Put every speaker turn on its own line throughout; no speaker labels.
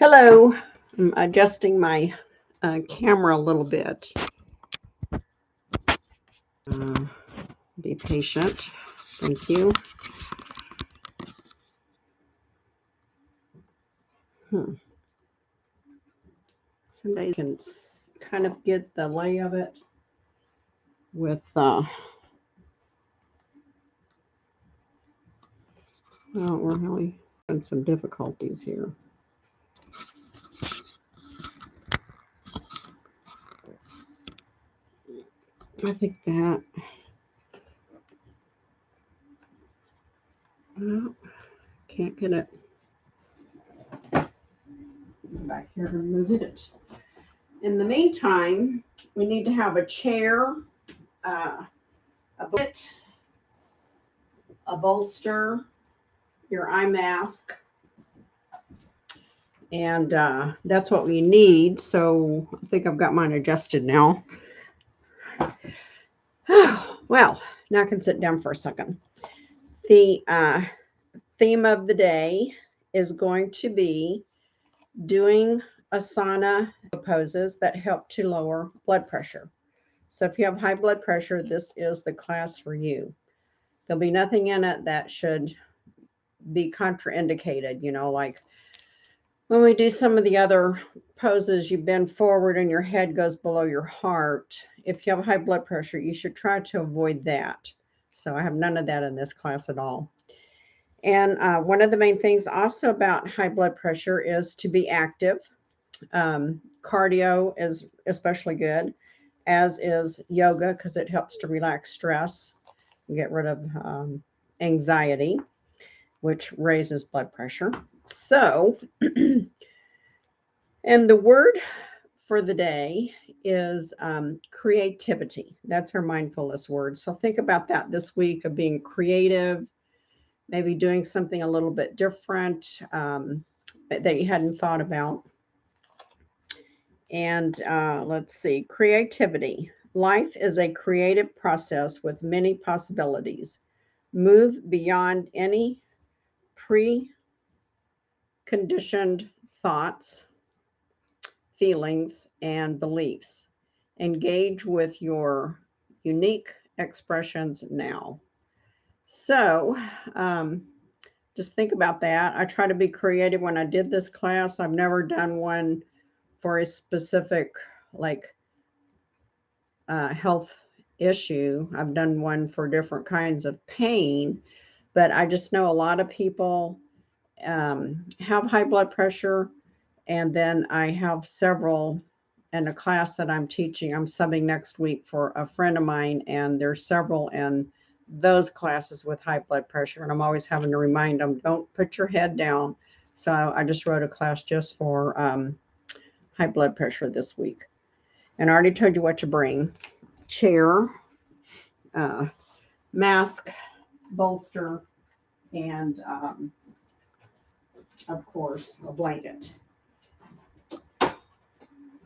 Hello, I'm adjusting my camera a little bit. Uh, be patient. Thank you. Somebody can kind of get the lay of it with, well, we're really having some difficulties here. I think that, well, can't get it. Go back here to move it. In the meantime, we need to have a chair, a blanket, a bolster, your eye mask, and that's what we need. So I think I've got mine adjusted now. Well, now I can sit down for a second. The theme of the day is going to be doing asana poses that help to lower blood pressure. So if you have high blood pressure, this is the class for you. There'll be nothing in it that should be contraindicated, like when we do some of the other poses, you bend forward and your head goes below your heart. If you have high blood pressure, you should try to avoid that. So I have none of that in this class at all. And one of the main things also about high blood pressure is to be active. Cardio is especially good, as is yoga, because it helps to relax stress and get rid of anxiety, which raises blood pressure. So, and the word for the day is creativity. That's our mindfulness word. So think about that this week, of being creative, maybe doing something a little bit different that you hadn't thought about. And let's see, creativity. Life is a creative process with many possibilities. Move beyond any preconditioned thoughts, feelings, and beliefs. Engage with your unique expressions now. So just think about that. I try to be creative when I did this class. I've never done one for a specific health issue. I've done one for different kinds of pain, but I just know a lot of people have high blood pressure. And then I have several in a class that I'm teaching. I'm subbing next week for a friend of mine, and there's several in those classes with high blood pressure. And I'm always having to remind them, don't put your head down. So I just wrote a class just for high blood pressure this week. And I already told you what to bring: chair, mask, bolster, and of course, a blanket.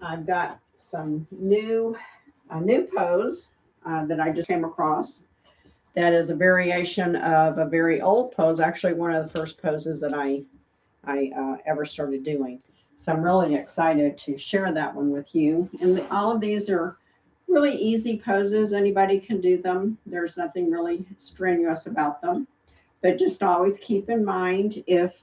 I've got some a new pose that I just came across. That is a variation of a very old pose, actually one of the first poses that I ever started doing. So I'm really excited to share that one with you. And all of these are really easy poses. Anybody can do them. There's nothing really strenuous about them. But just always keep in mind, if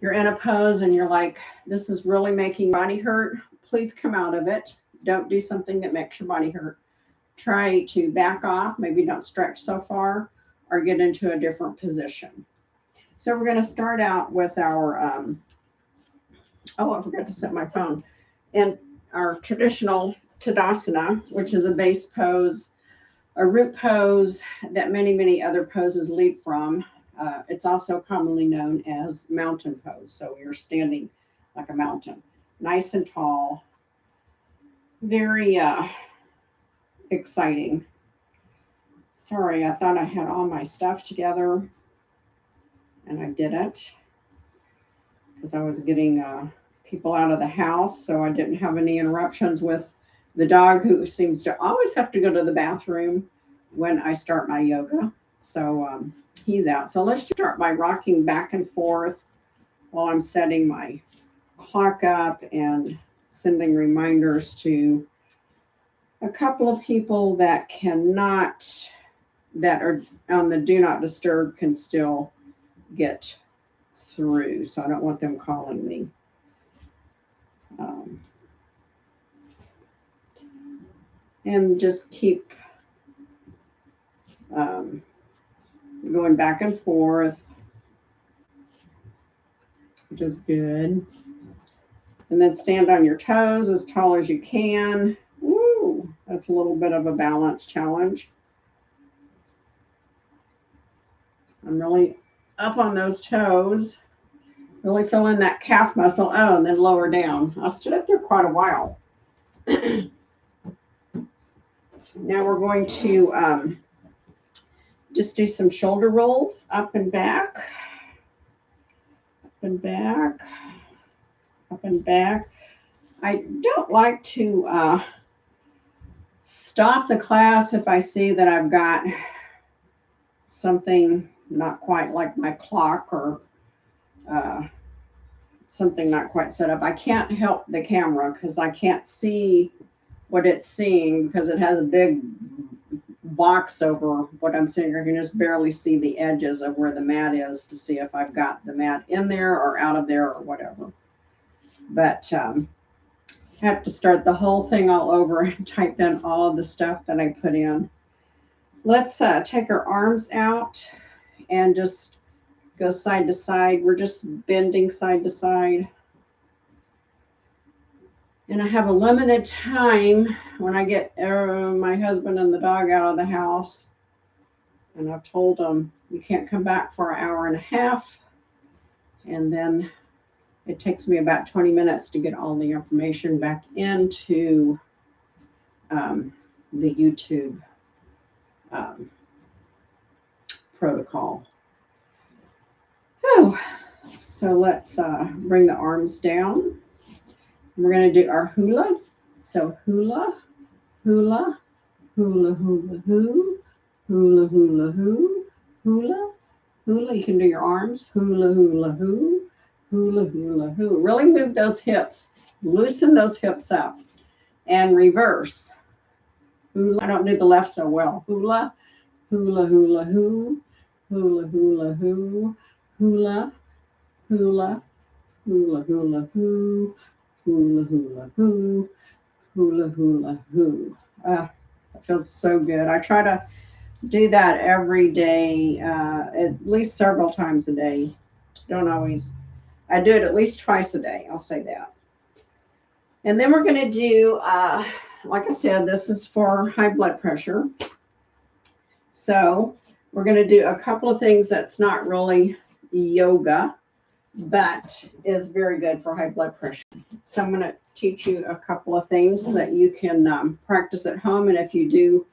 you're in a pose and you're like, this is really making body hurt, please come out of it. Don't do something that makes your body hurt. Try to back off. Maybe don't stretch so far, or get into a different position. So we're going to start out with our, I forgot to set my phone. And our traditional Tadasana, which is a base pose, a root pose that many, many other poses lead from. It's also commonly known as mountain pose. So you're standing like a mountain, nice and tall, very exciting. Sorry, I thought I had all my stuff together, and I didn't, because I was getting people out of the house, so I didn't have any interruptions with the dog, who seems to always have to go to the bathroom when I start my yoga. So he's out. So let's start by rocking back and forth while I'm setting my clock up and sending reminders to a couple of people that are on the do not disturb can still get through. So I don't want them calling me. And just keep going back and forth, which is good. And then stand on your toes as tall as you can. Woo, that's a little bit of a balance challenge. I'm really up on those toes, really feeling that calf muscle. Oh, and then lower down. I stood up there quite a while. Now we're going to just do some shoulder rolls up and back, up and back, up and back. I don't like to stop the class if I see that I've got something not quite like my clock or something not quite set up. I can't help the camera because I can't see what it's seeing because it has a big box over what I'm seeing. I can just barely see the edges of where the mat is to see if I've got the mat in there or out of there or whatever. But I have to start the whole thing all over and type in all of the stuff that I put in. Let's take our arms out and just go side to side. We're just bending side to side. And I have a limited time when I get my husband and the dog out of the house. And I've told them, you can't come back for an hour and a half. And then it takes me about 20 minutes to get all the information back into the YouTube protocol. Whew. So let's bring the arms down. We're going to do our hula. So hula, hula, hula, hula, hoo, hula, hula, hoo, hula, hula. You can do your arms. Hula, hula, hoo, hula, hula, hoo. Really move those hips. Loosen those hips up. And reverse. Hula. I don't do the left so well. Hula, hula, hula, hoo, hula, hula, hoo, hula, hula, hula, hula, hoo. Hula, hula, hoo, hula, hula, hoo. That feels so good. I try to do that every day, at least several times a day. Don't always. I do it at least twice a day. I'll say that. And then we're going to do, like I said, this is for high blood pressure. So we're going to do a couple of things that's not really yoga, but is very good for high blood pressure. So I'm going to teach you a couple of things that you can practice at home. And if you do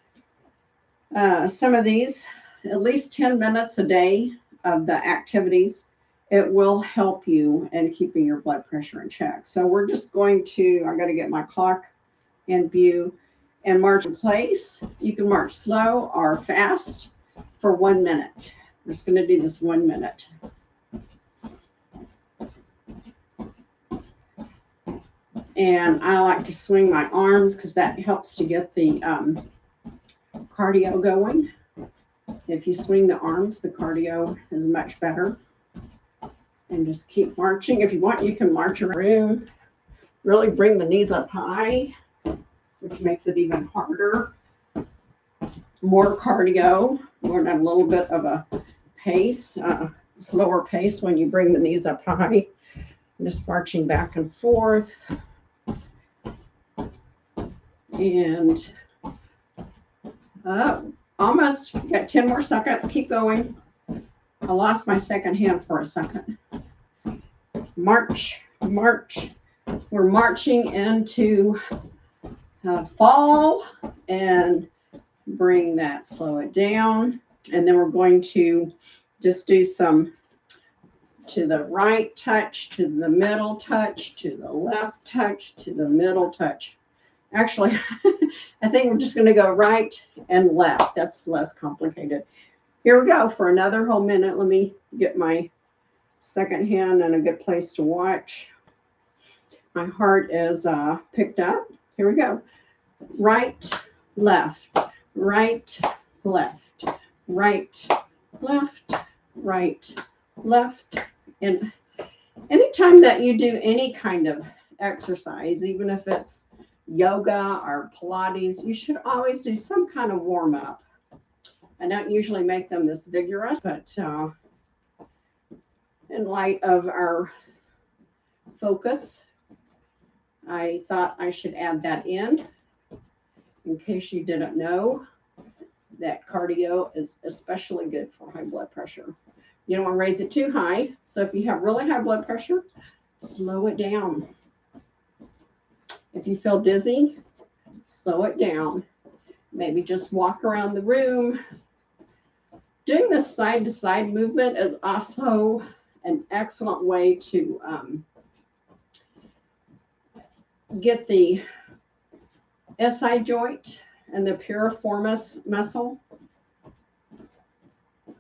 some of these, at least 10 minutes a day of the activities, it will help you in keeping your blood pressure in check. So we're just going to, I'm going to get my clock in view and march in place. You can march slow or fast for 1 minute. We're just going to do this 1 minute. And I like to swing my arms because that helps to get the cardio going. If you swing the arms, the cardio is much better. And just keep marching. If you want, you can march around the room. Really bring the knees up high, which makes it even harder. More cardio. We're at a little bit of a pace, slower pace when you bring the knees up high. Just marching back and forth. And almost got 10 more seconds. Keep going. I lost my second hand for a second. March, march. We're marching into fall and bring that, slow it down. And then we're going to just do some to the right touch, to the middle touch, to the left touch, to the middle touch. Actually, I think we're just going to go right and left. That's less complicated. Here we go for another whole minute. Let me get my second hand and a good place to watch. My heart is picked up. Here we go. Right, left, right, left, right, left, right, left. And anytime that you do any kind of exercise, even if it's yoga or Pilates, you should always do some kind of warm up. I don't usually make them this vigorous, but in light of our focus, I thought I should add that in case you didn't know that cardio is especially good for high blood pressure. You don't want to raise it too high. So if you have really high blood pressure, slow it down. If you feel dizzy, slow it down. Maybe just walk around the room. Doing this side-to-side movement is also an excellent way to get the SI joint and the piriformis muscle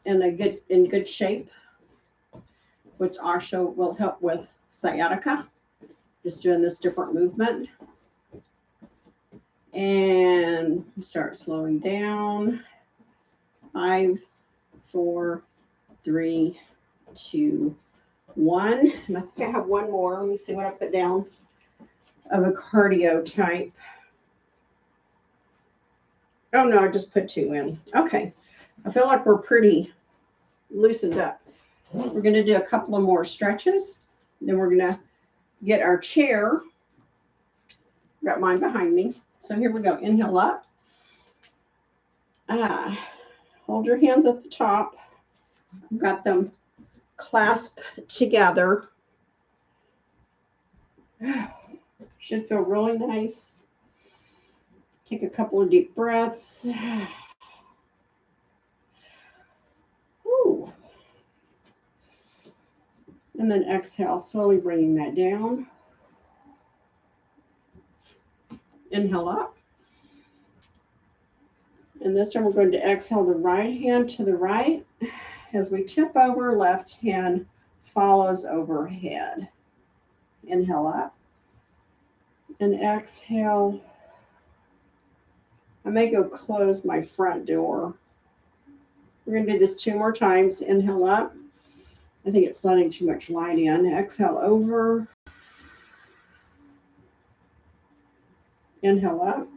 in good shape, which also will help with sciatica. Just doing this different movement. And start slowing down. 5, 4, 3, 2, 1. And I think I have one more. Let me see what I put down of a cardio type. Oh no, I just put 2 in. Okay. I feel like we're pretty loosened up. We're going to do a couple of more stretches. Then we're going to get our chair. Got mine behind me. So here we go. Inhale up. Hold your hands at the top. I've got them clasped together. Should feel really nice. Take a couple of deep breaths. Ooh. And then exhale, slowly bringing that down. Inhale up. And this time we're going to exhale the right hand to the right. As we tip over, left hand follows overhead. Inhale up. And exhale. I may go close my front door. We're going to do this 2 more times. Inhale up. I think it's letting too much light in. Exhale over. Inhale up.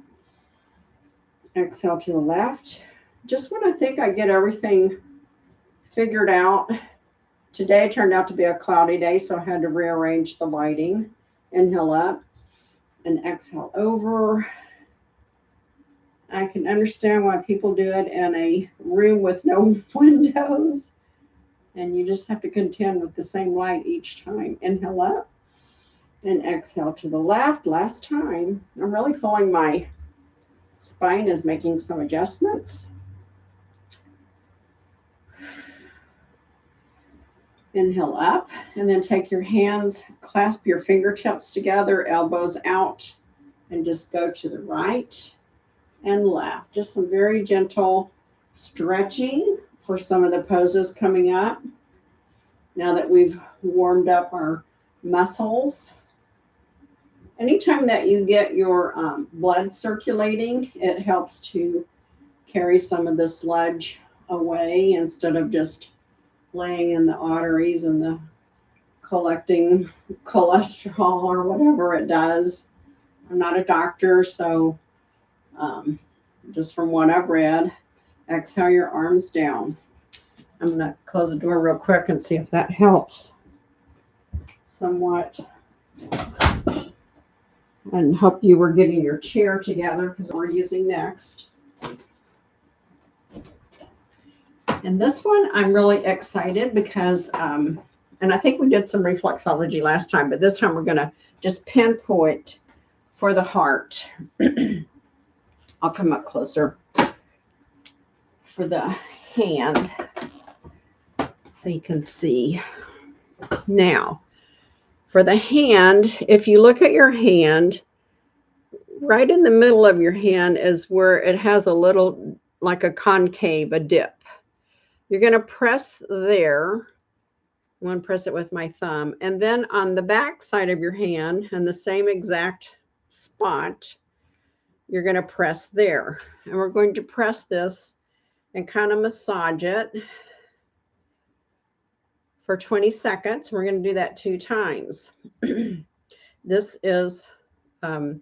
Exhale to the left. Just when I think I get everything figured out. Today turned out to be a cloudy day, so I had to rearrange the lighting. Inhale up and exhale over. I can understand why people do it in a room with no windows. And you just have to contend with the same light each time. Inhale up and exhale to the left. Last time. I'm really feeling my spine is making some adjustments. Inhale up and then take your hands, clasp your fingertips together, elbows out, and just go to the right and left. Just some very gentle stretching for some of the poses coming up. Now that we've warmed up our muscles. Anytime that you get your blood circulating, it helps to carry some of the sludge away instead of just laying in the arteries and the collecting cholesterol or whatever it does. I'm not a doctor, so just from what I've read, exhale your arms down. I'm going to close the door real quick and see if that helps somewhat. And hope you were getting your chair together because we're using next. And this one, I'm really excited because, and I think we did some reflexology last time, but this time we're going to just pinpoint for the heart. I'll come up closer for the hand so you can see. Now, for the hand, if you look at your hand, right in the middle of your hand is where it has a little, like a concave, a dip. You're going to press there I'm going to press it with my thumb. And then on the back side of your hand, in the same exact spot, you're going to press there. And we're going to press this and kind of massage it for 20 seconds. We're going to do that 2 times. This is a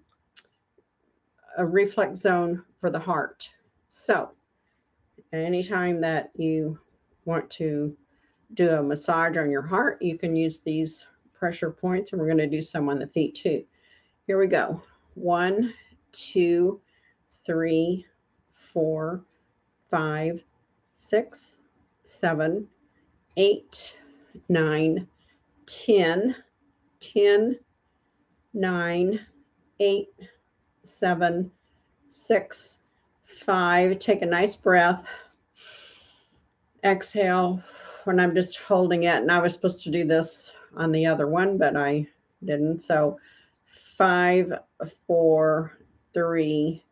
reflex zone for the heart. So anytime that you want to do a massage on your heart, you can use these pressure points, and we're going to do some on the feet too. Here we go. 1, 2, 3, 4, 5, 6, 7, 8, 9, 10, 10, 9, 8, 7, 6, 5. Take a nice breath. Exhale when I'm just holding it. And I was supposed to do this on the other one, but I didn't. So 5, 4, 3,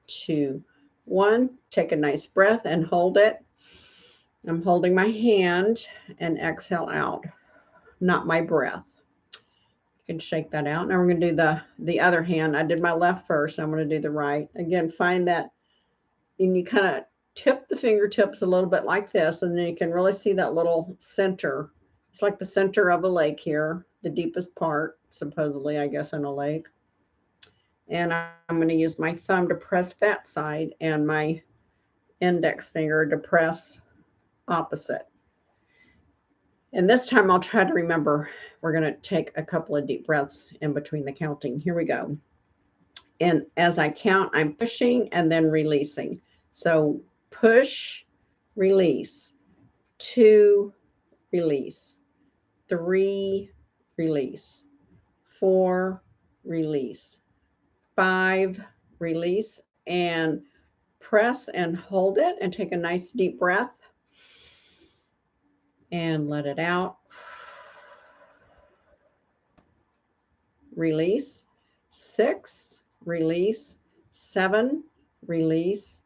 2, 1. Take a nice breath and hold it. I'm holding my hand and exhale out, not my breath. You can shake that out. Now we're going to do the other hand. I did my left first. I'm going to do the right. Again, find that, and you kind of tip the fingertips a little bit like this, and then you can really see that little center. It's like the center of a lake here, the deepest part, supposedly, I guess, in a lake. And I'm going to use my thumb to press that side and my index finger to press opposite. And this time I'll try to remember, we're going to take a couple of deep breaths in between the counting. Here we go. And as I count, I'm pushing and then releasing. So push, release, 2, release, 3, release, 4, release, 5, release, and press and hold it and take a nice deep breath and let it out. Release. 6, release, 7, release,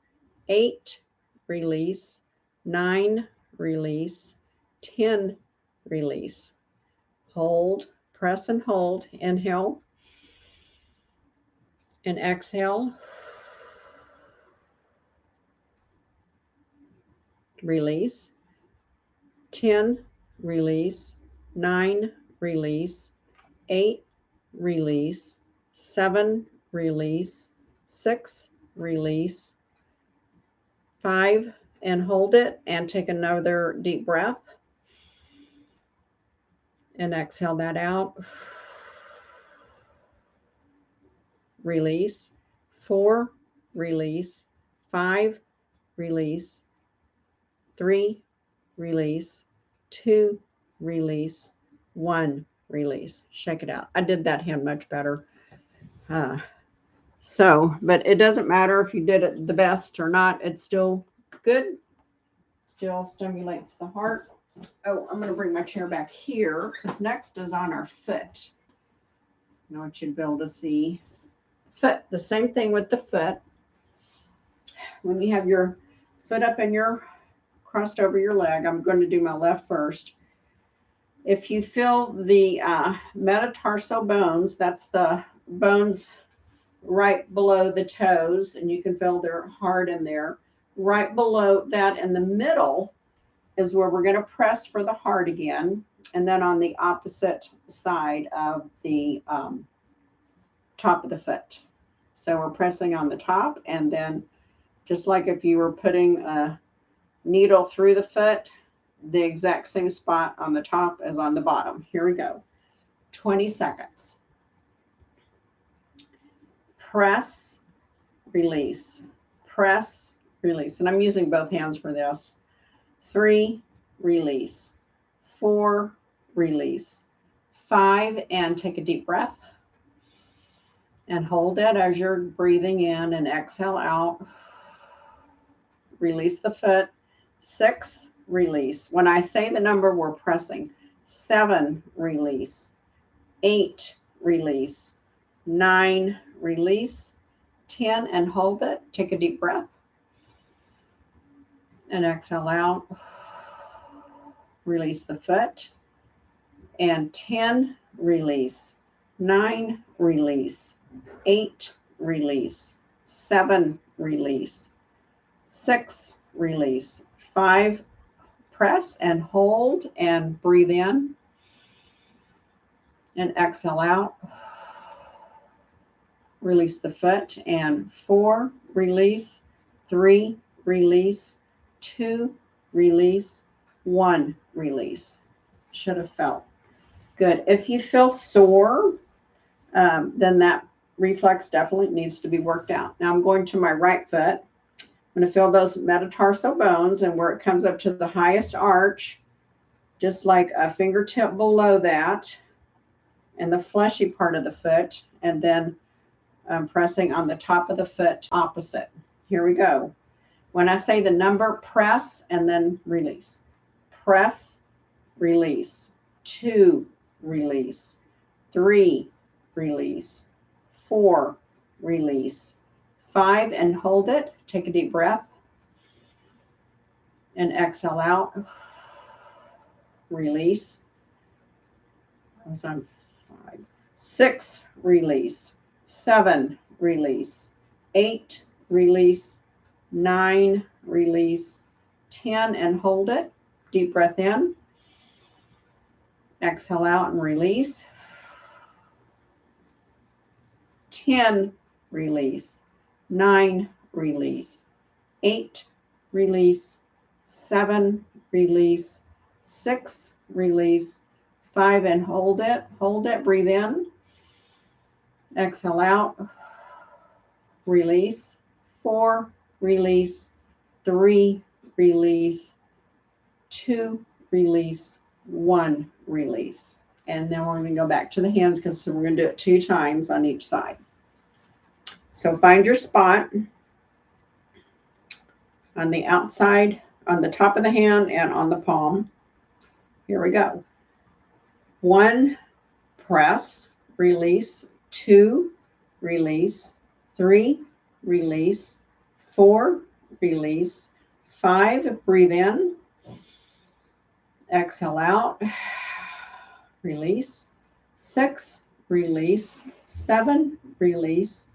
8, release, 9, release, 10, release. Hold, press and hold. Inhale and exhale. Release. 10, release, 9, release, 8, release, 7, release, 6, release, 5, and hold it and take another deep breath and exhale that out. Release. 4, release, 5, release, 3, release, 2, release, 1, release. Shake it out. I did that hand much better. But it doesn't matter if you did it the best or not. It's still good. Still stimulates the heart. Oh, I'm going to bring my chair back here because next is on our foot. I want you to be able to see foot. The same thing with the foot. When you have your foot up and you're crossed over your leg, I'm going to do my left first. If you feel the metatarsal bones, that's the bones right below the toes, and you can feel they're hard in there. Right below that in the middle is where we're going to press for the heart again. And then on the opposite side of the top of the foot. So we're pressing on the top, and then just like if you were putting a needle through the foot, the exact same spot on the top as on the bottom. Here we go. 20 seconds. Press, release, press, release. And I'm using both hands for this. 3, release, 4, release, 5, and take a deep breath and hold it as you're breathing in and exhale out. Release the foot. 6, release. When I say the number, we're pressing. 7, release, 8, release, 9, release, 10, and hold it. Take a deep breath and exhale out. Release the foot. and 10, release, 9, release, 8, release, 7, release, 6, release, 5, press and hold and breathe in and exhale out. Release the foot, and 4, release, 3, release, 2, release, 1, release. Should have felt good. If you feel sore, then that reflex definitely needs to be worked out. Now I'm going to my right foot. I'm going to feel those metatarsal bones, and where it comes up to the highest arch, just like a fingertip below that, and the fleshy part of the foot, and then pressing on the top of the foot opposite. Here we go. When I say the number, press and then release. Press, release. 2, release. 3, release. 4, release. 5, and hold it. Take a deep breath. And exhale out. Release. I was on 5. 6, release. 7, release. 8, release. 9, release. 10, and hold it. Deep breath in. Exhale out and release. 10, release. 9, release. 8, release. 7, release. 6, release. 5, and hold it. Hold it. Breathe in. Exhale out. Release. 4, release. 3, release. 2, release. 1, release. And then we're going to go back to the hands, because we're going to do it 2 times on each side. So find your spot on the outside, on the top of the hand, and on the palm. Here we go. 1, press, release. 2, release. 3, release. 4, release. 5, breathe in. Exhale out. Release. 6, release. 7, release.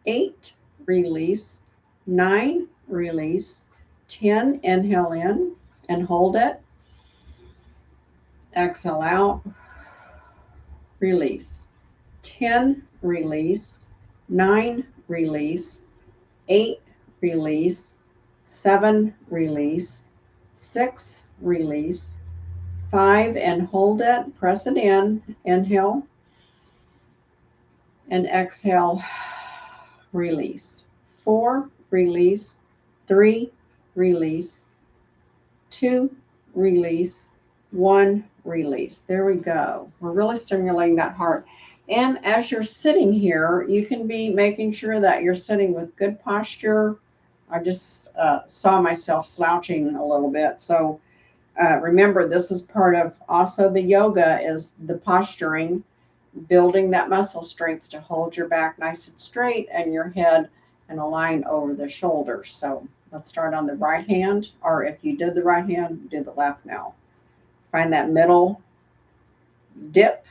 8, release. 9, release. 10, inhale in and hold it. Exhale out. Release. 10, release. 9, release. 8, release. 7, release. 6, release. 5, and hold it. Press it in. Inhale. And exhale. Release. 4, release. 3, release. 2, release. 1, release. There we go. We're really stimulating that heart. And as you're sitting here, you can be making sure that you're sitting with good posture. I just saw myself slouching a little bit. So remember, this is part of also the yoga, is the posturing, building that muscle strength to hold your back nice and straight and your head and align over the shoulders. So let's start on the right hand, or if you did the right hand, do the left now. Find that middle dip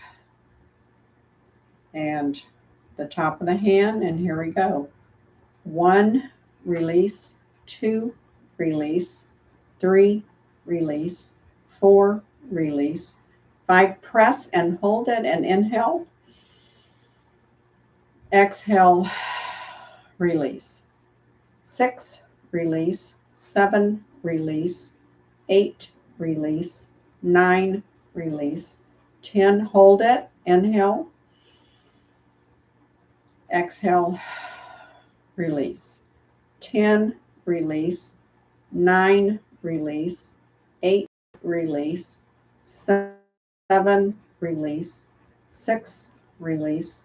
and the top of the hand, and here we go. 1, release. 2, release. 3, release. 4, release. 5, press and hold it and inhale. Exhale, release. 6, release. 7, release. 8, release. 9, release. 10, hold it. Inhale. Exhale, release. 10, release. 9, release. 8, release. 7, release. 6, release.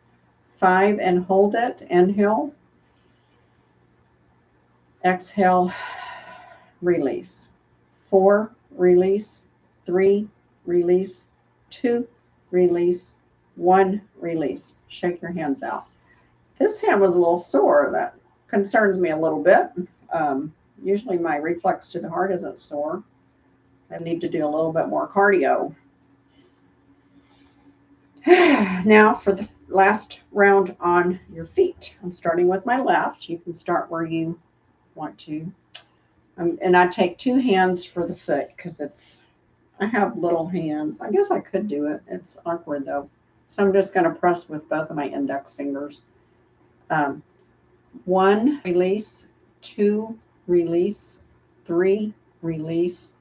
5, and hold it. Inhale. Exhale, release. 4, release. 3, release. 2, release. 1, release. Shake your hands out. This hand was a little sore. That concerns me a little bit. Usually my reflex to the heart isn't sore. I need to do a little bit more cardio. Now for the last round on your feet. I'm starting with my left. You can start where you want to. And I take 2 hands for the foot because I have little hands. I guess I could do it. It's awkward though. So I'm just going to press with both of my index fingers. 1, release, 2, release, 3, release,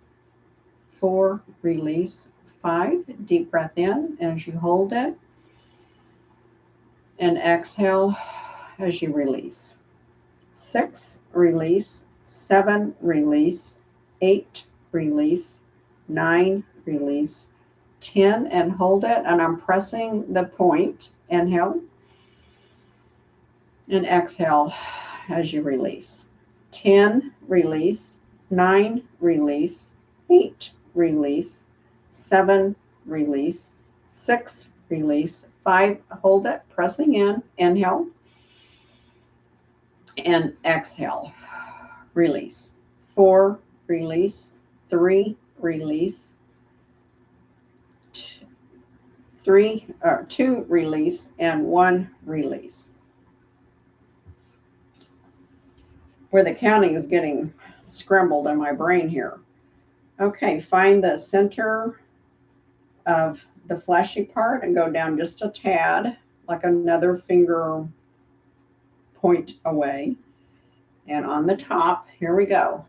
4, release, 5, deep breath in as you hold it, and exhale as you release. 6, release, 7, release, 8, release, 9, release, 10, and hold it, and I'm pressing the point. Inhale and exhale as you release. 10, release, 9, release, 8, release, 7, release, 6, release, 5, hold it, pressing in, inhale, and exhale, release. 4, release, 3, release, 2, release, and 1, release. Where the counting is getting scrambled in my brain here. Okay, find the center of the fleshy part and go down just a tad, like another finger point away. And on the top, here we go.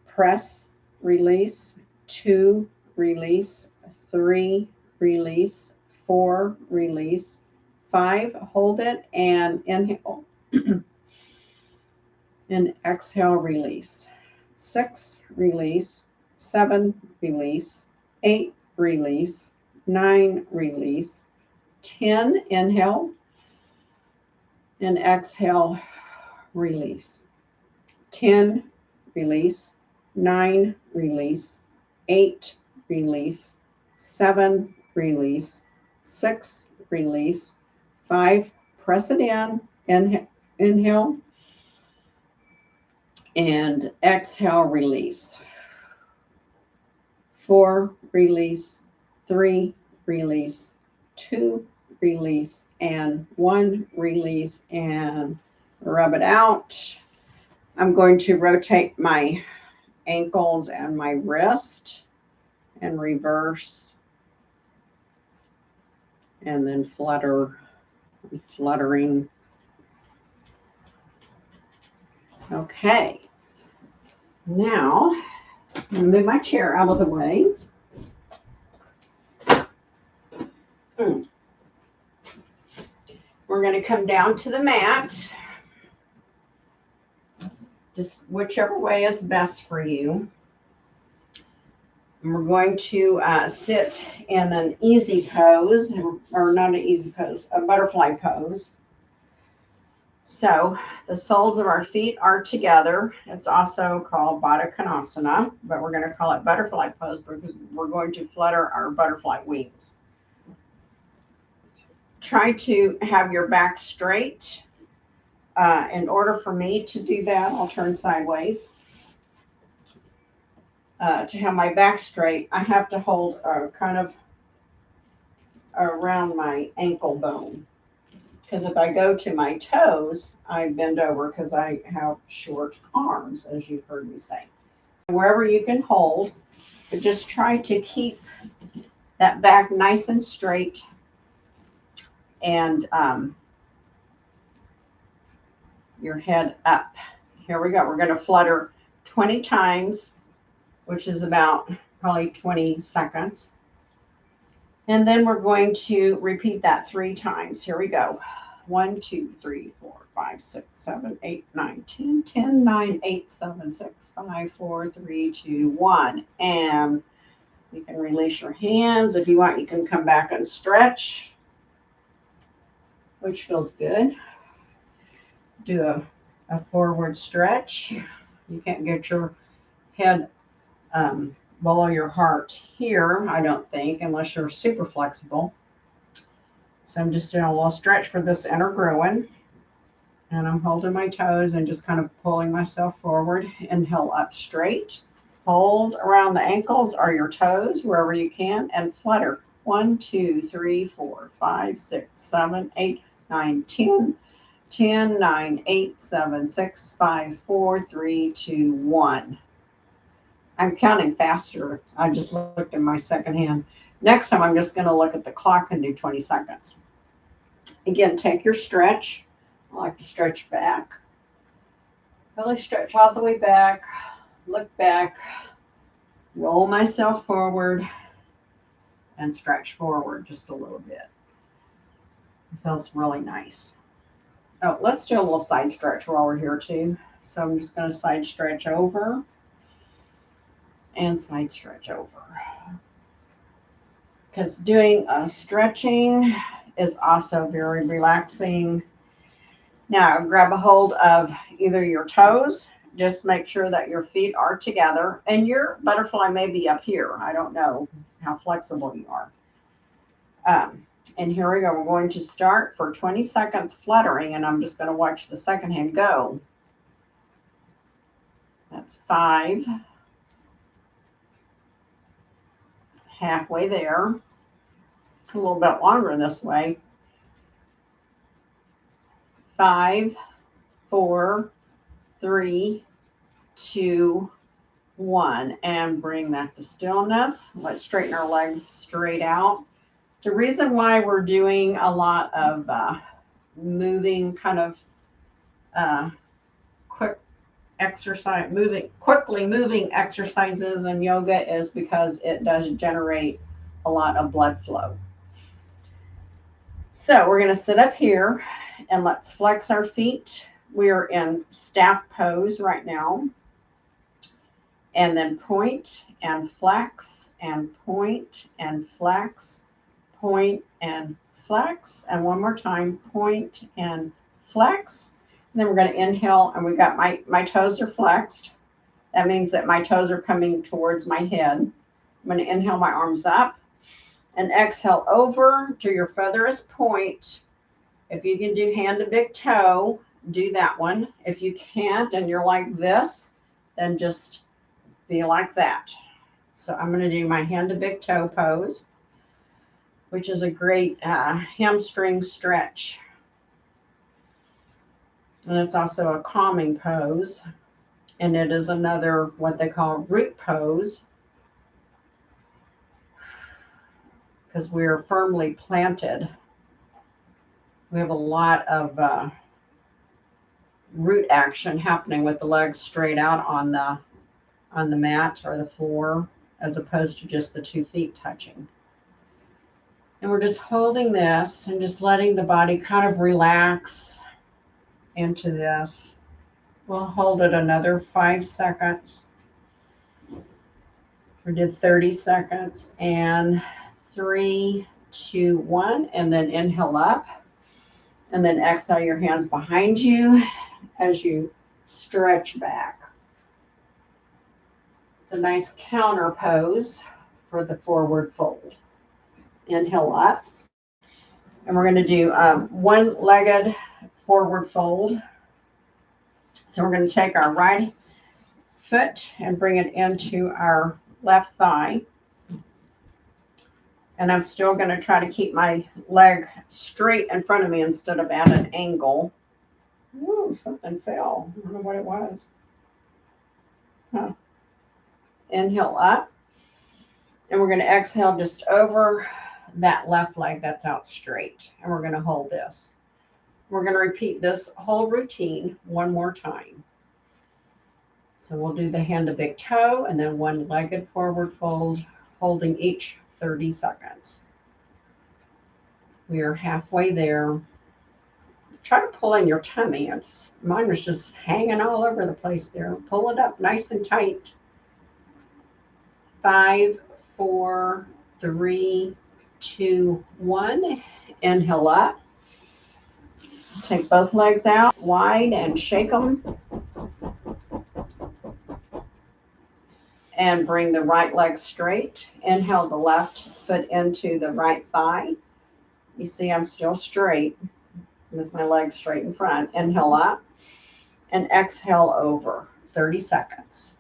Press, release, 2, release, 3, release, 4, release, 5, hold it, and inhale. And exhale, release. 6, release, 7, release, 8, release, 9, release, 10, inhale, and exhale, release. 10, release, 9, release, 8, release, 7, release, 6, release, 5, press it in, inhale, and exhale, release. 4, release, 3, release, 2, release, and 1, release, and rub it out. I'm going to rotate my ankles and my wrist and reverse, and then fluttering. Okay. Now, I'm going to move my chair out of the way. We're going to come down to the mat. Just whichever way is best for you. And we're going to sit in an easy pose, or not an easy pose, a butterfly pose. So the soles of our feet are together. It's also called Baddha Konasana, but we're going to call it butterfly pose because we're going to flutter our butterfly wings. Try to have your back straight. In order for me to do that, I'll turn sideways. To have my back straight, I have to hold kind of around my ankle bone. Because if I go to my toes, I bend over because I have short arms, as you've heard me say. Wherever you can hold, but just try to keep that back nice and straight. And your head up. Here we go. We're going to flutter 20 times, which is about probably 20 seconds. And then we're going to repeat that 3 times. Here we go. 1, 2, 3, 4, 5, 6, 7, 8, 9, 10, 10, 9, 8, 7, 6, 5, 4, 3, 2, 1. And you can release your hands. If you want, you can come back and stretch, which feels good. Do a forward stretch. You can't get your head below your heart here, I don't think, unless you're super flexible. So I'm just doing a little stretch for this inner groin. And I'm holding my toes and just kind of pulling myself forward. Inhale up straight. Hold around the ankles or your toes, wherever you can, and flutter. 1, 2, 3, 4, 5, 6, 7, 8, 9, 10. 10, 9, 8, 7, 6, 5, 4, 3, 2, 1. I'm counting faster. I just looked at my second hand. Next time, I'm just going to look at the clock and do 20 seconds. Again, take your stretch. I like to stretch back. Really stretch all the way back. Look back. Roll myself forward and stretch forward just a little bit. It feels really nice. Oh, let's do a little side stretch while we're here too. So I'm just going to side stretch over and side stretch over. Because doing a stretching is also very relaxing. Now grab a hold of either your toes. Just make sure that your feet are together and your butterfly may be up here. I don't know how flexible you are. And here we go. We're going to start for 20 seconds fluttering, and I'm just going to watch the second hand go. That's 5. Halfway there. It's a little bit longer this way. 5, 4, 3, 2, 1. And bring that to stillness. Let's straighten our legs straight out. The reason why we're doing a lot of moving, kind of quick exercise, quickly moving exercises in yoga is because it does generate a lot of blood flow. So we're going to sit up here and let's flex our feet. We're in staff pose right now. And then point and flex and point and flex, point and flex. And one more time, point and flex. And then we're going to inhale, and we got my toes are flexed. That means that my toes are coming towards my head. I'm going to inhale my arms up and exhale over to your furthest point. If you can do hand to big toe, do that one. If you can't and you're like this, then just be like that. So I'm going to do my hand to big toe pose, which is a great hamstring stretch. And it's also a calming pose. And it is another what they call root pose, because we're firmly planted. We have a lot of root action happening with the legs straight out on the mat or the floor, as opposed to just the 2 feet touching. And we're just holding this and just letting the body kind of relax into this. We'll hold it another 5 seconds. We did 30 seconds, and 3, 2, 1, and then inhale up, and then exhale your hands behind you as you stretch back. It's a nice counter pose for the forward fold. Inhale up, and we're going to do one-legged forward fold. So we're going to take our right foot and bring it into our left thigh. And I'm still going to try to keep my leg straight in front of me instead of at an angle. Ooh, something fell. I don't know what it was. Huh. Inhale up. And we're going to exhale just over that left leg that's out straight. And we're going to hold this. We're going to repeat this whole routine one more time. So we'll do the hand to big toe and then one-legged forward fold, holding each 30 seconds. We are halfway there. Try to pull in your tummy. Mine was just hanging all over the place there. Pull it up nice and tight. 5, 4, 3, 2, 1. Inhale up. Take both legs out wide and shake them. And bring the right leg straight. Inhale the left foot into the right thigh. You see I'm still straight with my legs straight in front. Inhale up and exhale over. 30 seconds.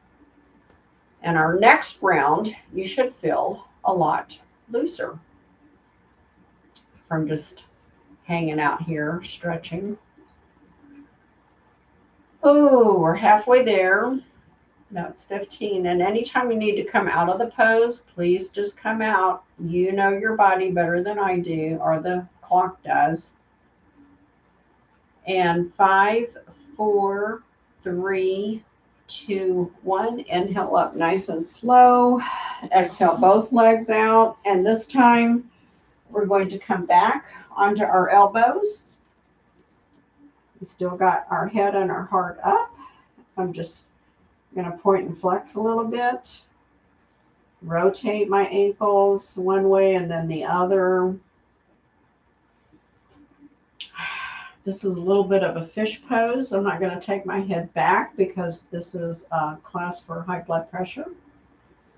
And our next round, you should feel a lot looser. from just hanging out here, stretching. Oh, we're halfway there. No, it's 15. And anytime you need to come out of the pose, please just come out. You know your body better than I do, or the clock does. And 5, 4, 3, 2, 1. Inhale up nice and slow. Exhale both legs out. And this time we're going to come back onto our elbows. We still got our head and our heart up. I'm just going to point and flex a little bit. Rotate my ankles one way and then the other. This is a little bit of a fish pose. I'm not going to take my head back because this is a class for high blood pressure.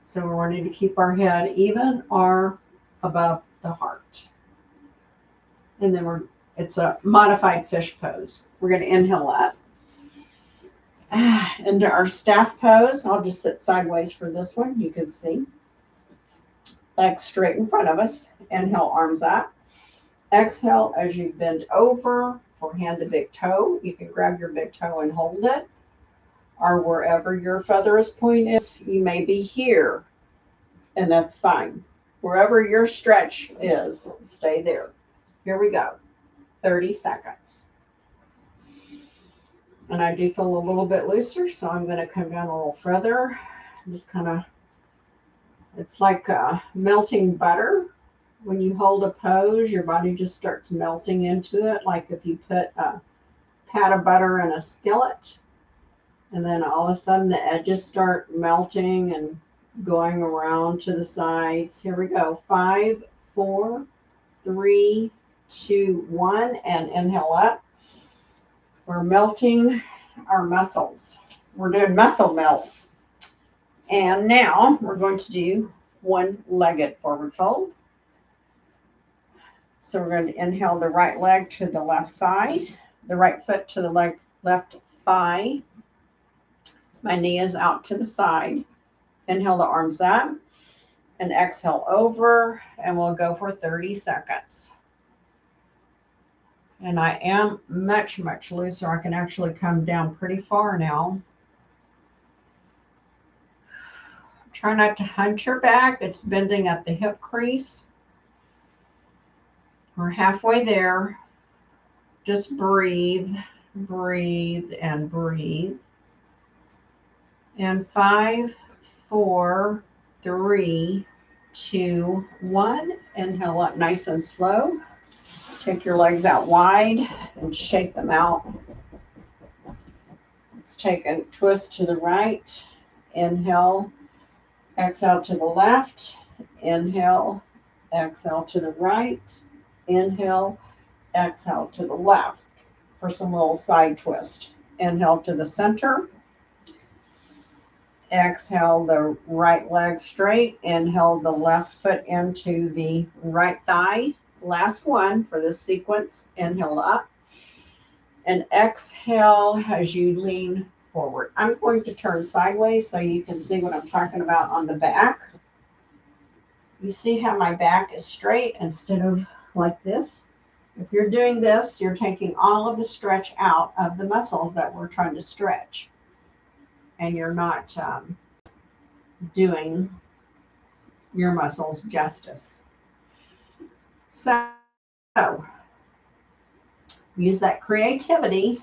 So we're wanting to keep our head even or above the heart. And then it's a modified fish pose. We're going to inhale up. Into our staff pose. I'll just sit sideways for this one. You can see. Legs straight in front of us. Inhale, arms up. Exhale as you bend over for hand to big toe. You can grab your big toe and hold it. Or wherever your featherest point is, you may be here. And that's fine. Wherever your stretch is, stay there. Here we go. 30 seconds. And I do feel a little bit looser, so I'm going to come down a little further. Just kind of, it's like melting butter. When you hold a pose, your body just starts melting into it, like if you put a pat of butter in a skillet, and then all of a sudden the edges start melting and going around to the sides. Here we go. 5, 4, 3, 2, 1, and inhale up. We're melting our muscles. We're doing muscle melts. And now we're going to do one-legged forward fold. So we're going to inhale the right leg to the left thigh, the right foot to the left thigh. My knee is out to the side. Inhale the arms up and exhale over, and we'll go for 30 seconds. And I am much, much looser. I can actually come down pretty far now. Try not to hunch your back. It's bending at the hip crease. We're halfway there. Just breathe, breathe, and breathe. And 5, 4, 3, 2, 1. Inhale up nice and slow. Take your legs out wide and shake them out. Let's take a twist to the right. Inhale, exhale to the left. Inhale, exhale to the right. Inhale, exhale to the left for some little side twist. Inhale to the center. Exhale the right leg straight. Inhale the left foot into the right thigh. Last one for this sequence. Inhale up and exhale as you lean forward. I'm going to turn sideways so you can see what I'm talking about on the back. You see how my back is straight instead of like this? If you're doing this, you're taking all of the stretch out of the muscles that we're trying to stretch. And you're not doing your muscles justice. So use that creativity.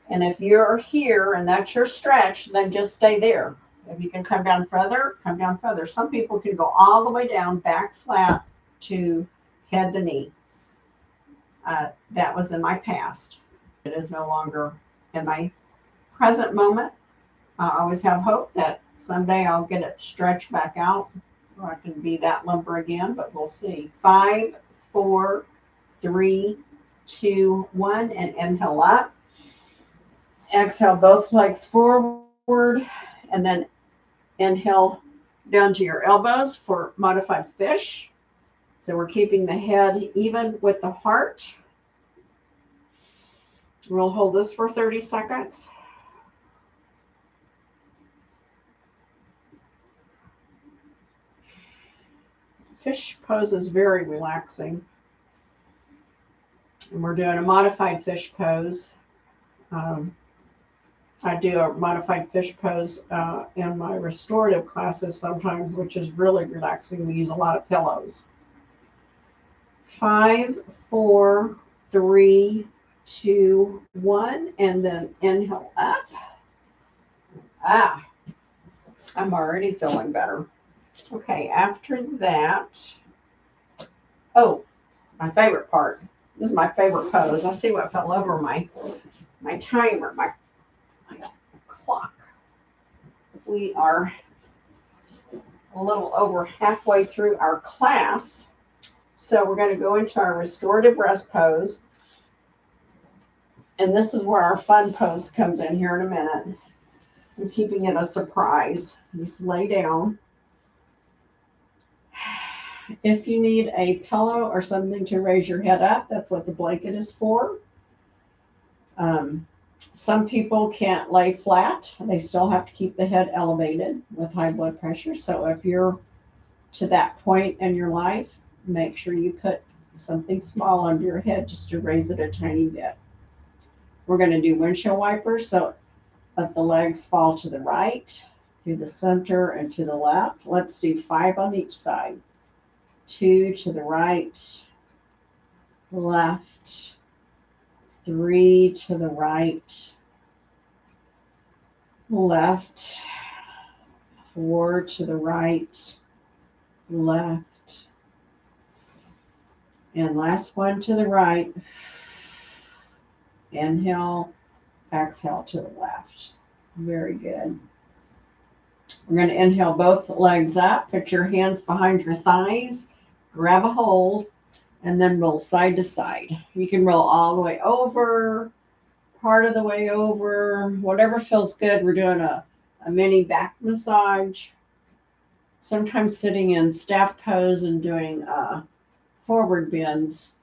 And if you're here and that's your stretch, then just stay there. If you can come down further, come down further. Some people can go all the way down, back flat to head to knee. That was in my past. It is no longer in my present moment. I always have hope that someday I'll get it stretched back out, or I can be that limber again, but we'll see. 5, 4, 3, 2, 1, and inhale up. Exhale both legs forward, and then inhale down to your elbows for modified fish. So we're keeping the head even with the heart. We'll hold this for 30 seconds. Fish pose is very relaxing. And we're doing a modified fish pose. Um, I do a modified fish pose in my restorative classes sometimes, which is really relaxing. We use a lot of pillows. 5, 4, 3, 2, 1, and then inhale up. I'm already feeling better. Okay, after that, oh, my favorite part. This is my favorite pose. I see what fell over my timer, my clock. We are a little over halfway through our class. So we're going to go into our restorative rest pose. And this is where our fun pose comes in here in a minute. I'm keeping it a surprise. Just lay down. If you need a pillow or something to raise your head up, that's what the blanket is for. Some people can't lay flat. They still have to keep the head elevated with high blood pressure. So if you're to that point in your life, make sure you put something small under your head just to raise it a tiny bit. We're going to do windshield wipers. So let the legs fall to the right, to the center, and to the left. Let's do 5 on each side. 2 to the right, left, 3 to the right, left, 4 to the right, left, and last one to the right. Inhale, exhale to the left. Very good. We're going to inhale both legs up. Put your hands behind your thighs. Grab a hold. And then roll side to side. You can roll all the way over, part of the way over, whatever feels good. We're doing a mini back massage. Sometimes sitting in staff pose and doing forward bends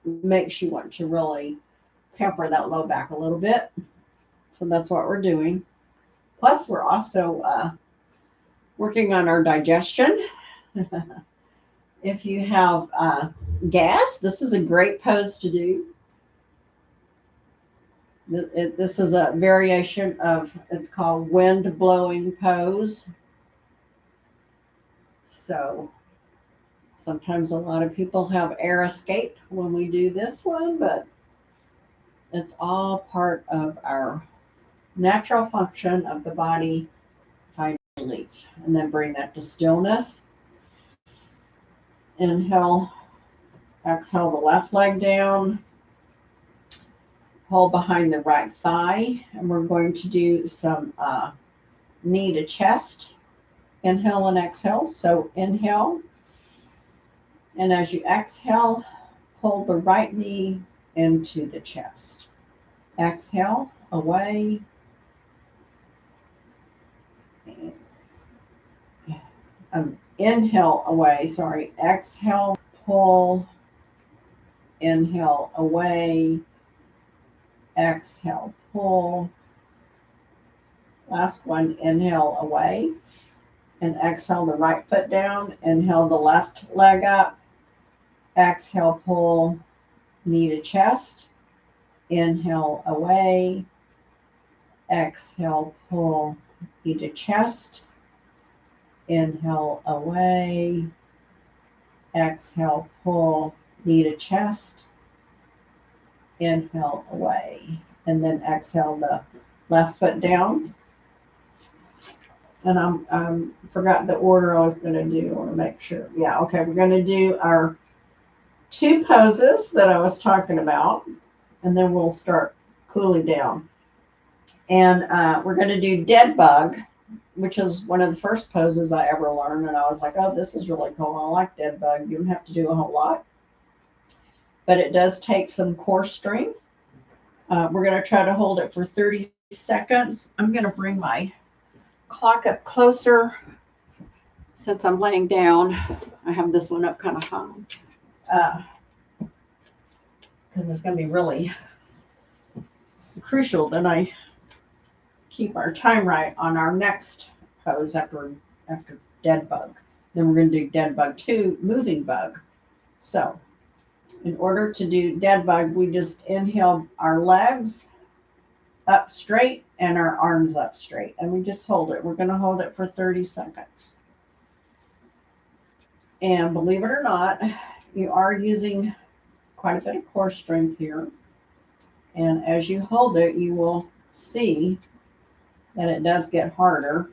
makes you want to really pamper that low back a little bit. So that's what we're doing. Plus, we're also working on our digestion. If you have gas, this is a great pose to do. This is a variation of, it's called wind blowing pose. So sometimes a lot of people have air escape when we do this one, but it's all part of our natural function of the body find relief. And then bring that to stillness. Inhale, exhale the left leg down. Hold behind the right thigh. And we're going to do some knee to chest. Inhale and exhale. So inhale. And as you exhale, pull the right knee into the chest. Exhale, away. Inhale, away, sorry. Exhale, pull. Inhale, away. Exhale, pull. Last one, inhale, away. And exhale the right foot down. Inhale the left leg up. Exhale, pull, knee to chest. Inhale, away. Exhale, pull, knee to chest. Inhale, away. Exhale, pull, knee to chest. Inhale, away. And then exhale the left foot down. And I'm forgot the order I was going to do. I want to make sure. Yeah, okay. We're going to do our 2 poses that I was talking about, and then we'll start cooling down. And we're going to do dead bug, which is one of the first poses I ever learned. And I was like, oh, this is really cool. I like dead bug. You don't have to do a whole lot, but it does take some core strength. We're going to try to hold it for 30 seconds. I'm going to bring my clock up closer. Since I'm laying down, I have this one up kind of high. Because it's going to be really crucial that I keep our time right on our next pose after dead bug. Then we're going to do dead bug 2, moving bug. So In order to do dead bug, we just inhale our legs up straight and our arms up straight. And we just hold it. We're going to hold it for 30 seconds. And believe it or not, you are using quite a bit of core strength here. And as you hold it, you will see that it does get harder.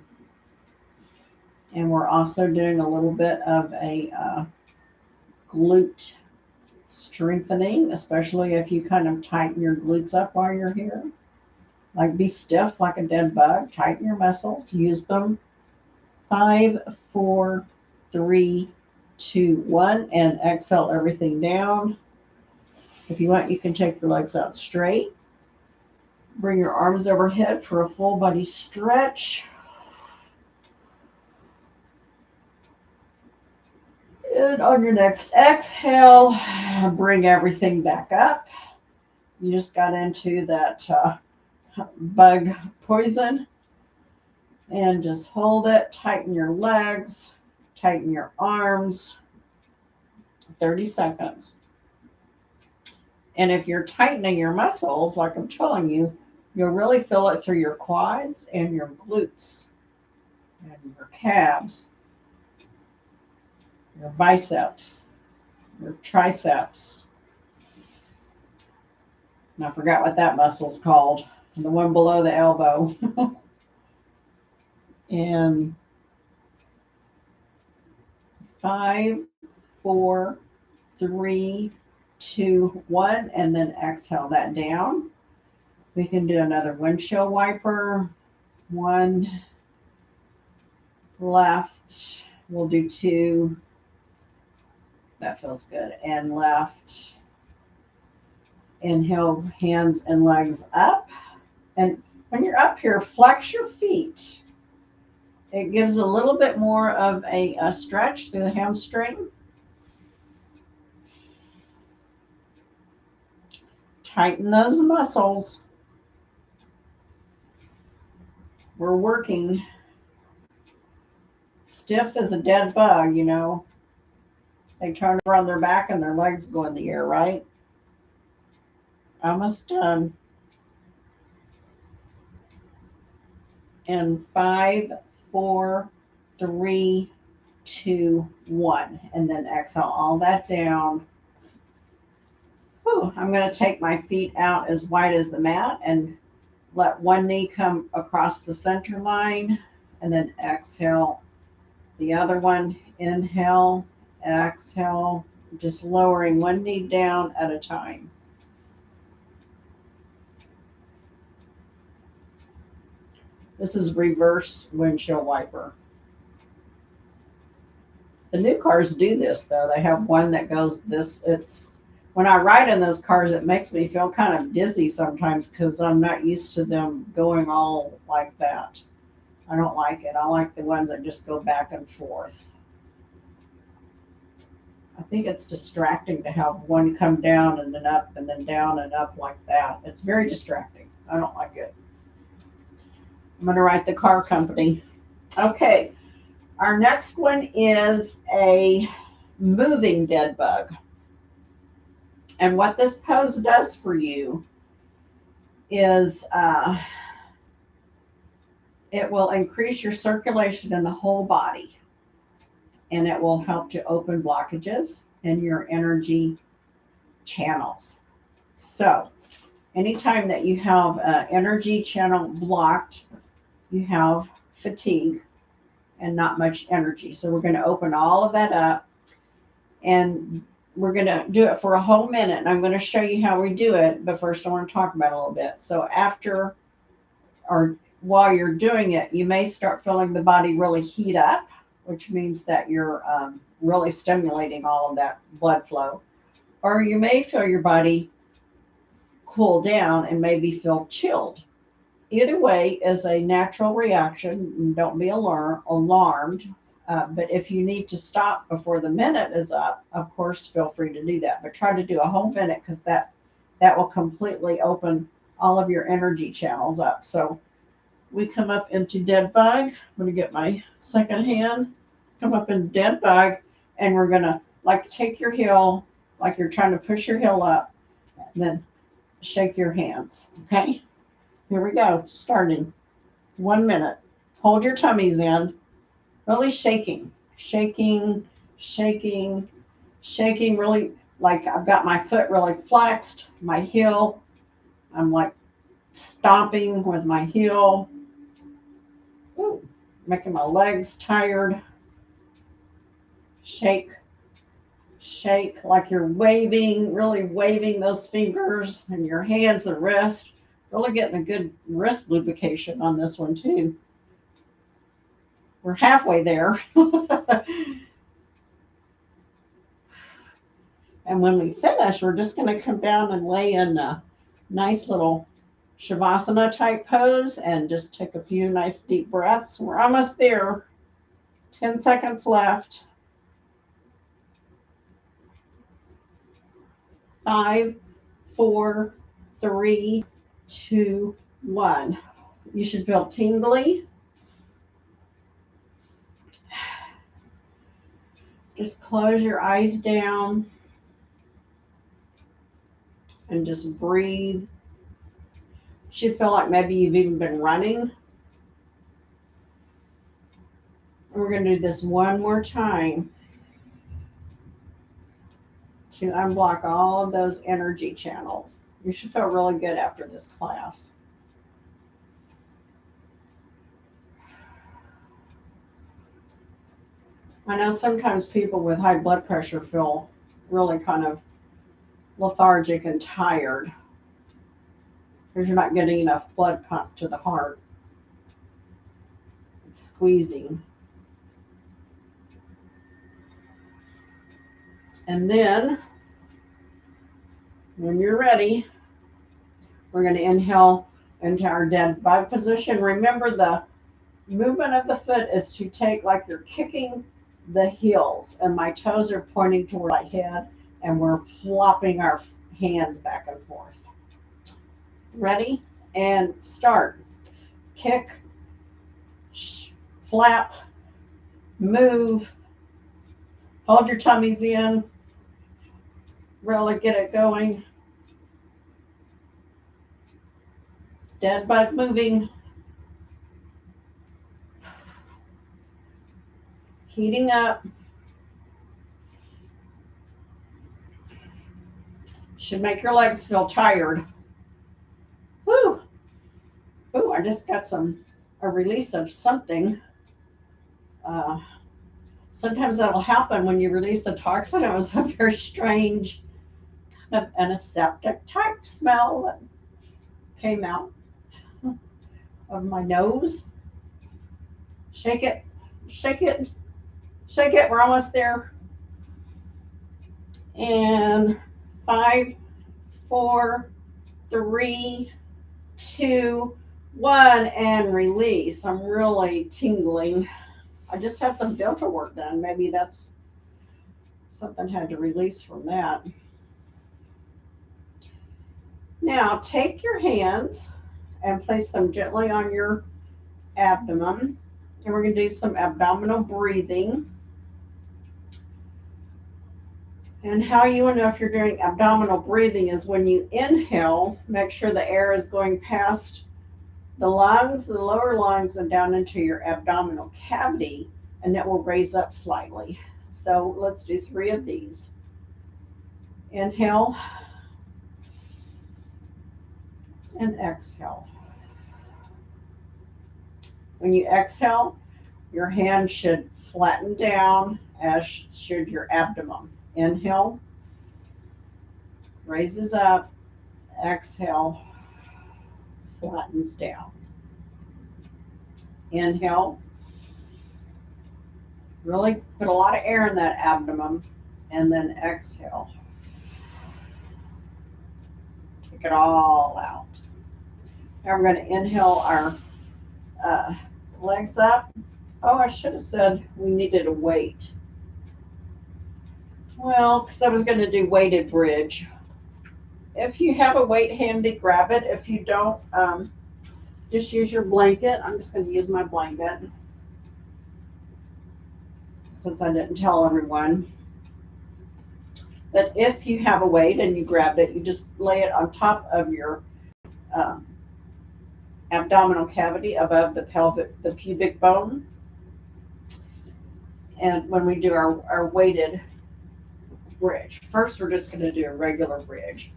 And we're also doing a little bit of a glute strengthening, especially if you kind of tighten your glutes up while you're here. Like be stiff like a dead bug, tighten your muscles, use them. 5, 4, 3, 2, 1, and exhale everything down. If you want, you can take your legs out straight. Bring your arms overhead for a full body stretch. And on your next exhale, bring everything back up. You just got into that bug poison. And just hold it. Tighten your legs. Tighten your arms. 30 seconds. And if you're tightening your muscles, like I'm telling you, you'll really feel it through your quads and your glutes and your calves, your biceps, your triceps. And I forgot what that muscle's called. The one below the elbow. And 5, 4, 3, 2, 1, and then exhale that down. We can do another windshield wiper. 1 left. We'll do 2. That feels good. And left. Inhale, hands and legs up. And when you're up here, flex your feet. It gives a little bit more of a stretch through the hamstring. Tighten those muscles. We're working. Stiff as a dead bug, you know. They turn around their back and their legs go in the air, right? Almost done. And 5, 4, 3, 2, 1. And then exhale all that down. Whew, I'm going to take my feet out as wide as the mat and let one knee come across the center line. And then exhale the other one. Inhale, exhale, just lowering one knee down at a time. This is reverse windshield wiper. The new cars do this though. They have one that goes this. It's when I ride in those cars, it makes me feel kind of dizzy sometimes because I'm not used to them going all like that. I don't like it. I like the ones that just go back and forth. I think it's distracting to have one come down and then up and then down and up like that. It's very distracting. I don't like it. I'm going to write the car company. Okay. Our next one is a moving dead bug. And what this pose does for you is it will increase your circulation in the whole body. And it will help to open blockages in your energy channels. So anytime that you have an energy channel blocked, you have fatigue and not much energy. So we're going to open all of that up. And we're going to do it for a whole minute. And I'm going to show you how we do it. But first, I want to talk about it a little bit. So after or while you're doing it, you may start feeling the body really heat up, which means that you're really stimulating all of that blood flow. Or you may feel your body cool down and maybe feel chilled. Either way is a natural reaction. Don't be alarmed. But if you need to stop before the minute is up, of course, feel free to do that. But try to do a whole minute because that will completely open all of your energy channels up. So we come up into dead bug. I'm going to get my second hand. Come up in dead bug. And we're going to like take your heel like you're trying to push your heel up. Then shake your hands. Okay? Here we go. Starting. 1 minute. Hold your tummies in. Really shaking. Shaking, shaking, shaking. Really, like I've got my foot really flexed. My heel, I'm like stomping with my heel. Ooh, making my legs tired. Shake, shake like you're waving, really waving those fingers and your hands, the wrist. Really getting a good wrist lubrication on this one too. We're halfway there. And when we finish, we're just going to come down and lay in a nice little Shavasana type pose and just take a few nice deep breaths. We're almost there. 10 seconds left. 5, 4, 3, 2, 1. You should feel tingly. Just close your eyes down and just breathe. Should feel like maybe you've even been running. And we're going to do this one more time to unblock all of those energy channels. You should feel really good after this class. I know sometimes people with high blood pressure feel really kind of lethargic and tired because you're not getting enough blood pumped to the heart. It's squeezing. And then, when you're ready, we're going to inhale into our dead bug position. Remember, the movement of the foot is to take like you're kicking the heels, and my toes are pointing toward my head, and we're flopping our hands back and forth. Ready? And start. Kick, flap, move, hold your tummies in, really get it going. Dead bug moving. Heating up. Should make your legs feel tired. Woo! Ooh, I just got a release of something. Sometimes that'll happen when you release a toxin. It was a very strange kind of antiseptic type smell that came out of my nose. Shake it, shake it, shake it. We're almost there. And 5, 4, 3, 2, 1, and release. I'm really tingling. I just had some dental work done. Maybe that's something had to release from that. Now take your hands and place them gently on your abdomen. And we're going to do some abdominal breathing. And how you will know if you're doing abdominal breathing is when you inhale, make sure the air is going past the lungs, the lower lungs, and down into your abdominal cavity, and that will raise up slightly. So let's do 3 of these. Inhale and exhale. When you exhale, your hand should flatten down, as should your abdomen. Inhale, raises up, exhale, flattens down. Inhale, really put a lot of air in that abdomen, and then exhale. Take it all out. Now we're going to inhale our legs up. Oh, I should have said we needed a weight. Well, because I was going to do weighted bridge. If you have a weight handy, grab it. If you don't, just use your blanket. I'm just going to use my blanket since I didn't tell everyone. But if you have a weight and you grabbed it, you just lay it on top of your um, abdominal cavity above the pubic bone. And when we do our weighted bridge, first we're just going to do a regular bridge.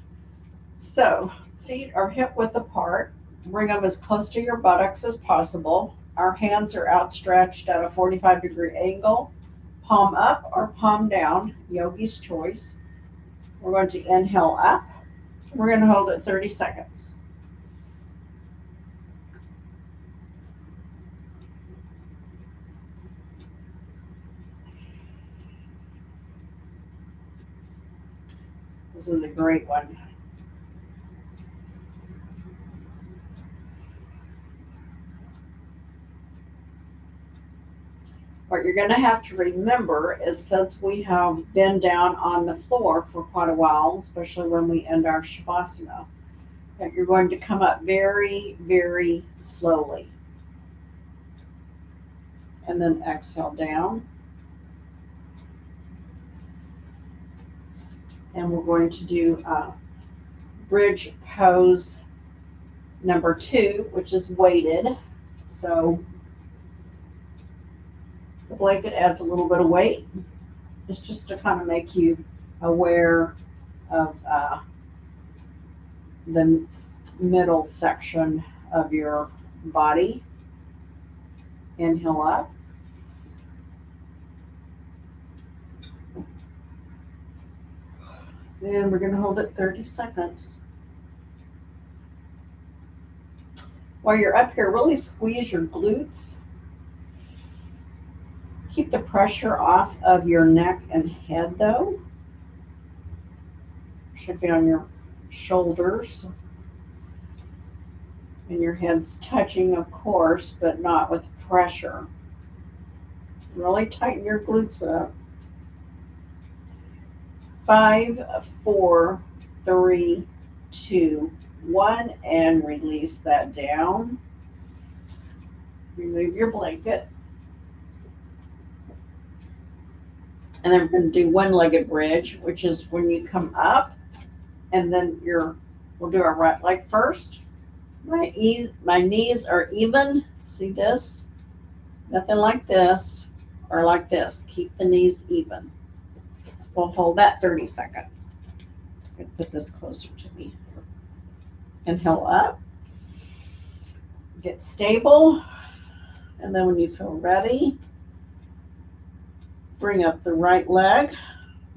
So feet are hip width apart. Bring them as close to your buttocks as possible. Our hands are outstretched at a 45-degree angle, palm up or palm down, yogi's choice. We're going to inhale up. We're going to hold it 30 seconds. This is a great one. What you're going to have to remember is, since we have been down on the floor for quite a while, especially when we end our Shavasana, that you're going to come up very, very slowly. And then exhale down. And we're going to do bridge pose number 2, which is weighted. So the blanket adds a little bit of weight. It's just to kind of make you aware of the middle section of your body. Inhale up. And we're going to hold it 30 seconds. While you're up here, really squeeze your glutes. Keep the pressure off of your neck and head, though. Should be on your shoulders. And your head's touching, of course, but not with pressure. Really tighten your glutes up. 5, 4, 3, 2, 1, and release that down. Remove your blanket. And then we're going to do one-legged bridge, which is when you come up, and then we'll do our right leg first. My knees are even. See this? Nothing like this or like this. Keep the knees even. We'll hold that 30 seconds. I'm going to put this closer to me. Inhale up. Get stable. And then when you feel ready, bring up the right leg.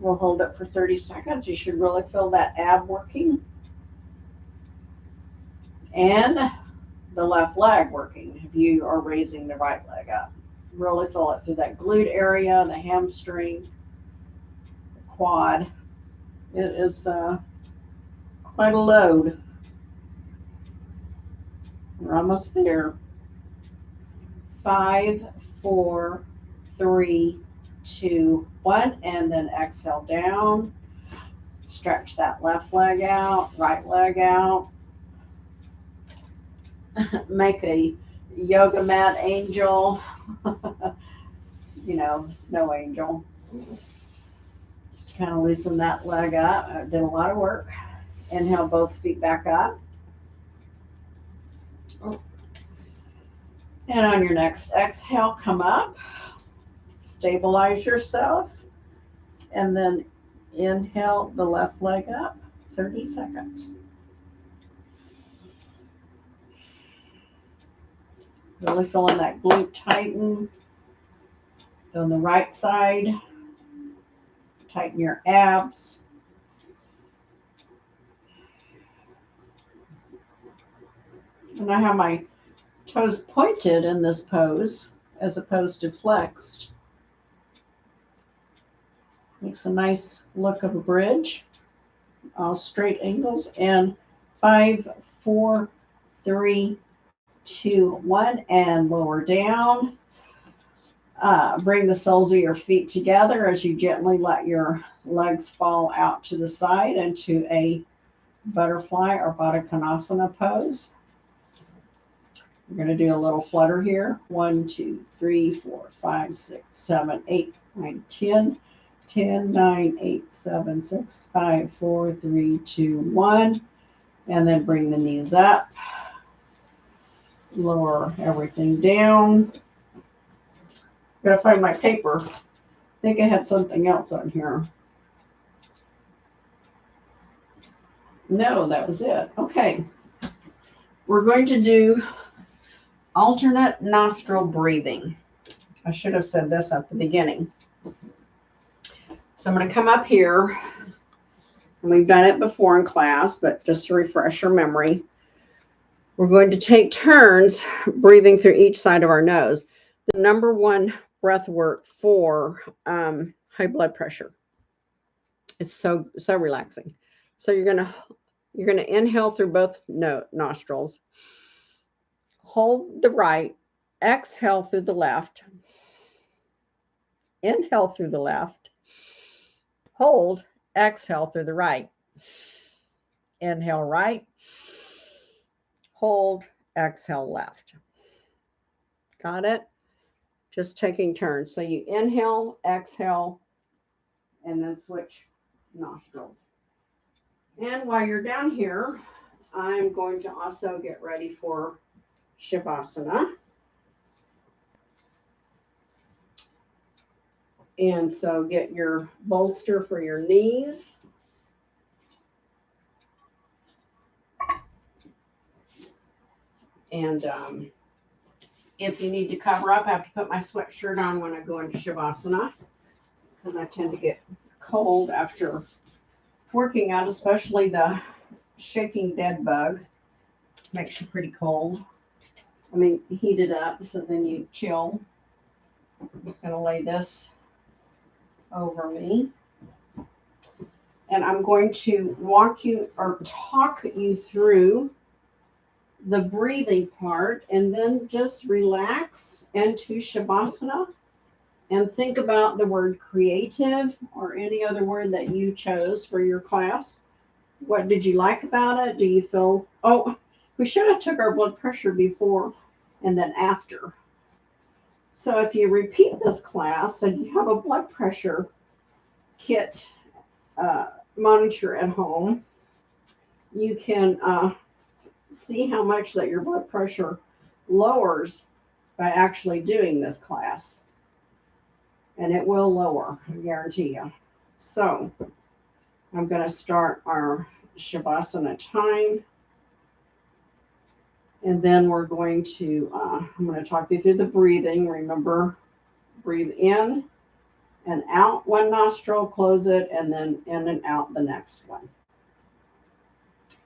We'll hold it for 30 seconds. You should really feel that ab working. And the left leg working if you are raising the right leg up. Really feel it through that glute area, the hamstring, the quad. It is quite a load. We're almost there. 5, 4, 3, 2, 1, and then exhale down. Stretch that left leg out, right leg out. Make a yoga mat angel, snow angel. Just kind of loosen that leg up. I did a lot of work. Inhale both feet back up. And on your next exhale, come up. Stabilize yourself. And then inhale the left leg up. 30 seconds. Really feeling that glute tighten. On the right side, tighten your abs. And I have my toes pointed in this pose as opposed to flexed. Makes a nice look of a bridge. All straight angles. And 5, 4, 3, 2, 1, and lower down. Bring the soles of your feet together as you gently let your legs fall out to the side into a butterfly or Baddha Konasana pose. We're going to do a little flutter here. 1, 2, 3, 4, 5, 6, 7, 8, 9, 10. 10, 9, 8, 7, 6, 5, 4, 3, 2, 1. And then bring the knees up. Lower everything down. Gotta find my paper. I think I had something else on here. No, that was it. Okay. We're going to do alternate nostril breathing. I should have said this at the beginning. So I'm going to come up here, and we've done it before in class, but just to refresh your memory, we're going to take turns breathing through each side of our nose. The number one breath work for high blood pressure. It's so relaxing. So you're gonna inhale through both nostrils, hold the right, exhale through the left, inhale through the left, hold, exhale through the right, inhale right, hold, exhale left. Got it? Just taking turns. So you inhale, exhale, and then switch nostrils. And while you're down here, I'm going to also get ready for Shavasana. And so get your bolster for your knees. And if you need to cover up, I have to put my sweatshirt on when I go into Shavasana because I tend to get cold after working out, especially the shaking dead bug. Makes you pretty cold. I mean, heat it up so then you chill. I'm just going to lay this over me. And I'm going to walk you or talk you through the breathing part and then just relax into Shavasana and think about the word creative or any other word that you chose for your class. What did you like about it? Do you feel, oh, we should have took our blood pressure before and then after. So if you repeat this class and you have a blood pressure kit monitor at home, you can see how much that your blood pressure lowers by actually doing this class. And it will lower, I guarantee you. So I'm going to start our Shavasana time. And then we're going to, I'm going to talk you through the breathing. Remember, breathe in and out one nostril, close it, and then in and out the next one.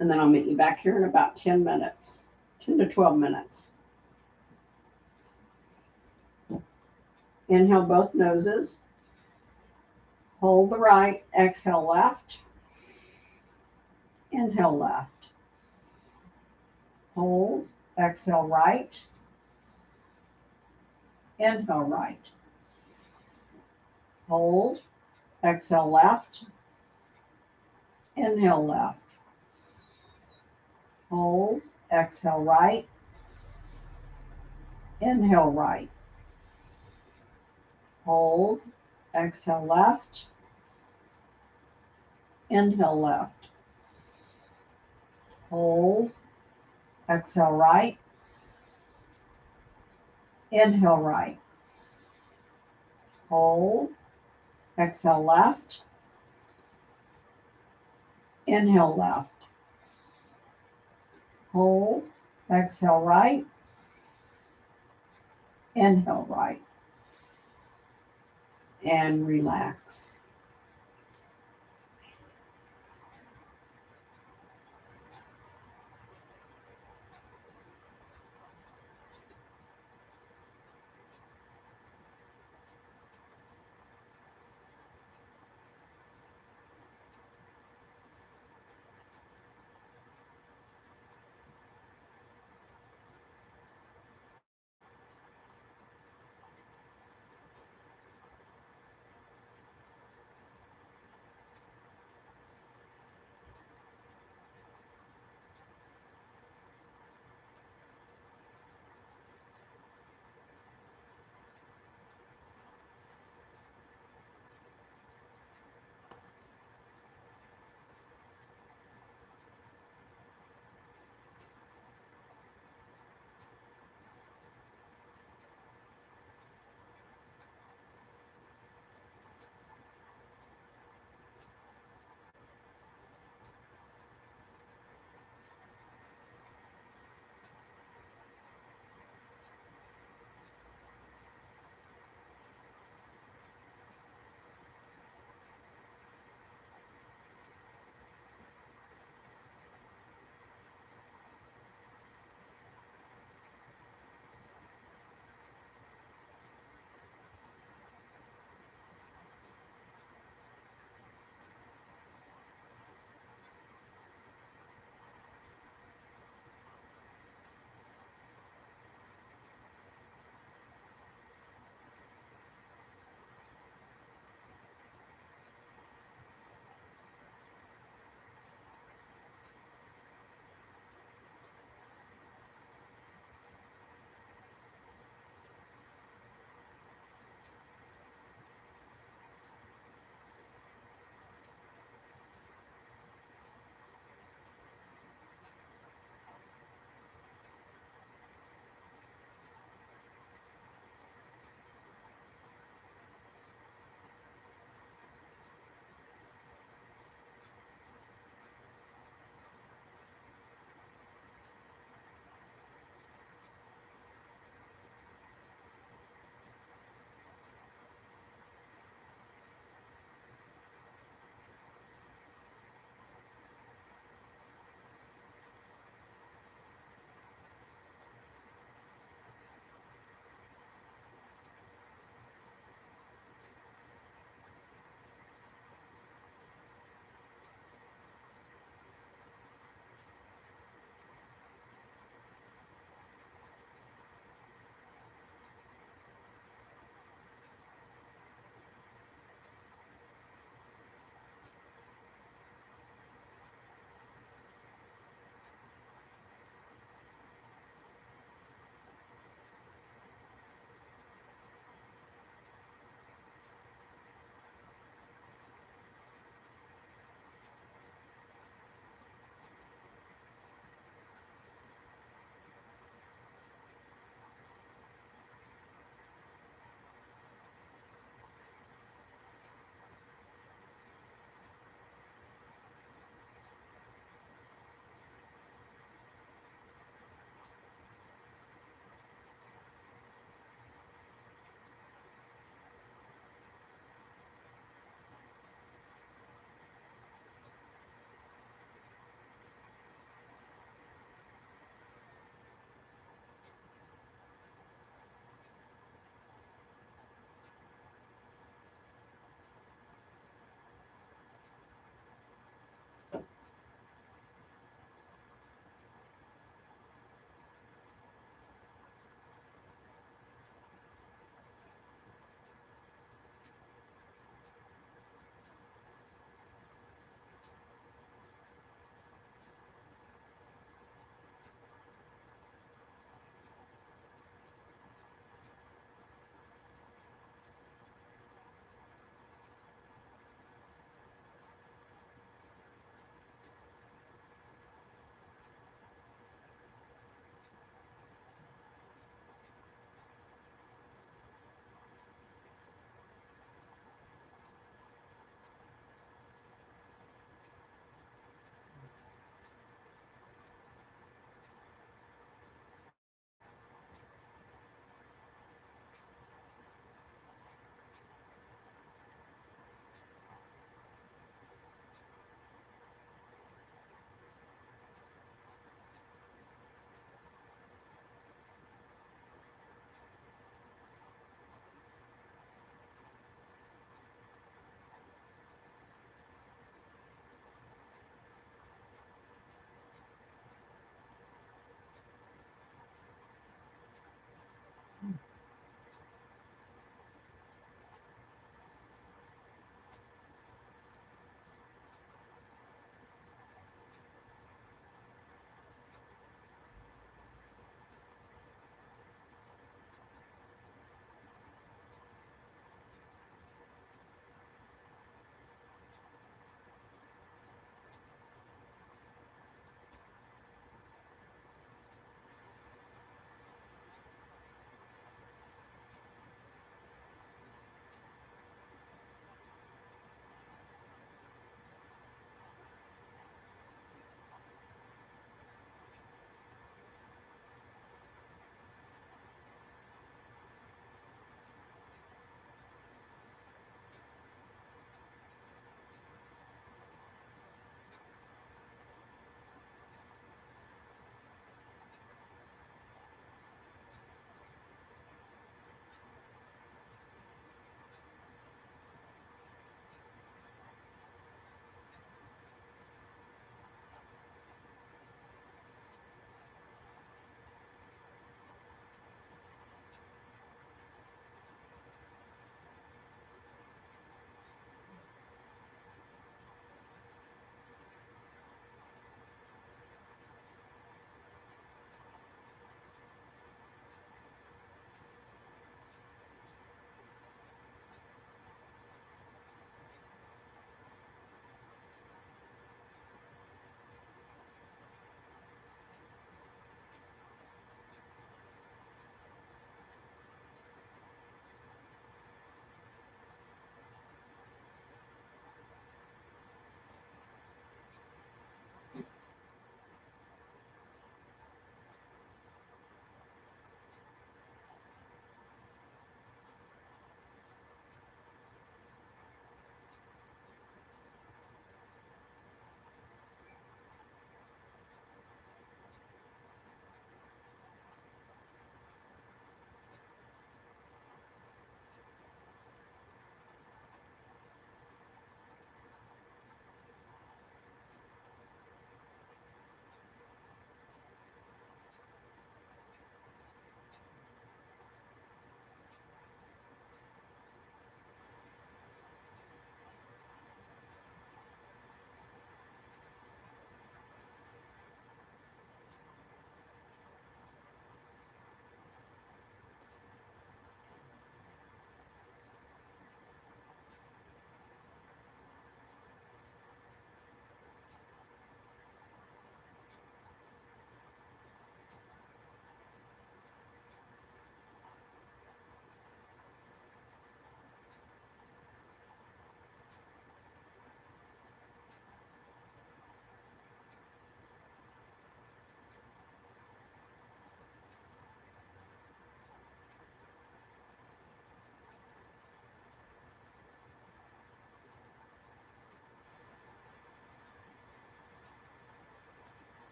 And then I'll meet you back here in about 10 minutes, 10 to 12 minutes. Inhale both noses. Hold the right, exhale left. Inhale left. Hold, exhale right. Inhale right. Hold, exhale left. Inhale left. Hold, exhale right. Inhale right. Hold, exhale left. Inhale left. Hold, exhale right. Inhale right. Hold, exhale left. Inhale left. Hold, exhale right. Inhale right. And relax.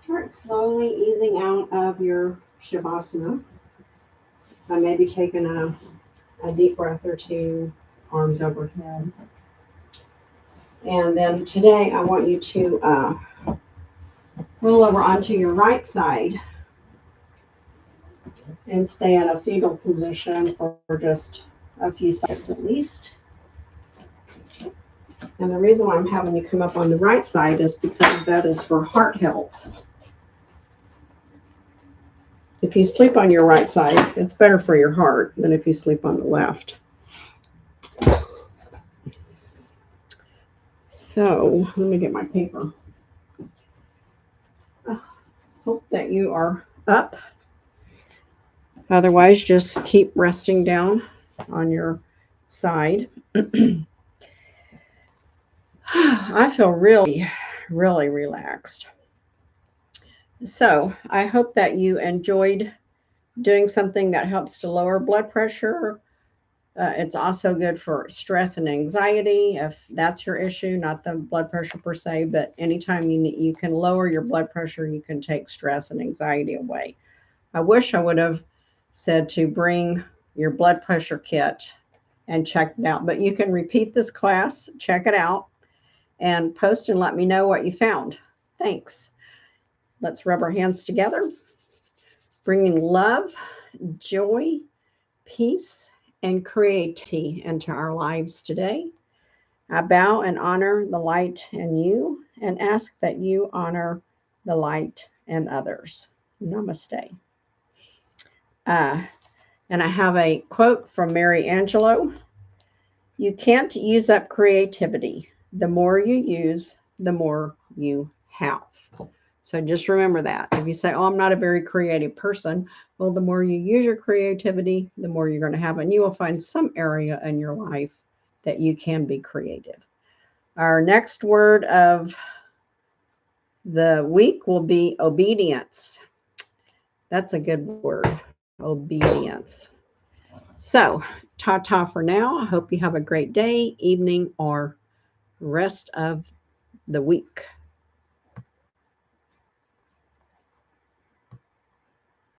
Start slowly easing out of your Shavasana by maybe taking a deep breath or two, arms overhead. And then today I want you to roll over onto your right side and stay in a fetal position for just a few seconds at least. And the reason why I'm having you come up on the right side is because that is for heart health. If you sleep on your right side, it's better for your heart than if you sleep on the left. So let me get my paper. Hope that you are up. Otherwise, just keep resting down on your side. I feel really, really relaxed. So I hope that you enjoyed doing something that helps to lower blood pressure. It's also good for stress and anxiety if that's your issue, not the blood pressure per se, but anytime you can lower your blood pressure, you can take stress and anxiety away. I wish I would have said to bring your blood pressure kit and check it out, but you can repeat this class, check it out, and post and let me know what you found. Thanks. Let's rub our hands together, bringing love, joy, peace, and creativity into our lives today. I bow and honor the light in you and ask that you honor the light in others. Namaste. And I have a quote from Mary Angelou. You can't use up creativity. The more you use, the more you have. So just remember that. If you say, oh, I'm not a very creative person, well, the more you use your creativity, the more you're going to have. And you will find some area in your life that you can be creative. Our next word of the week will be obedience. That's a good word, obedience. So, ta-ta for now. I hope you have a great day, evening, or rest of the week.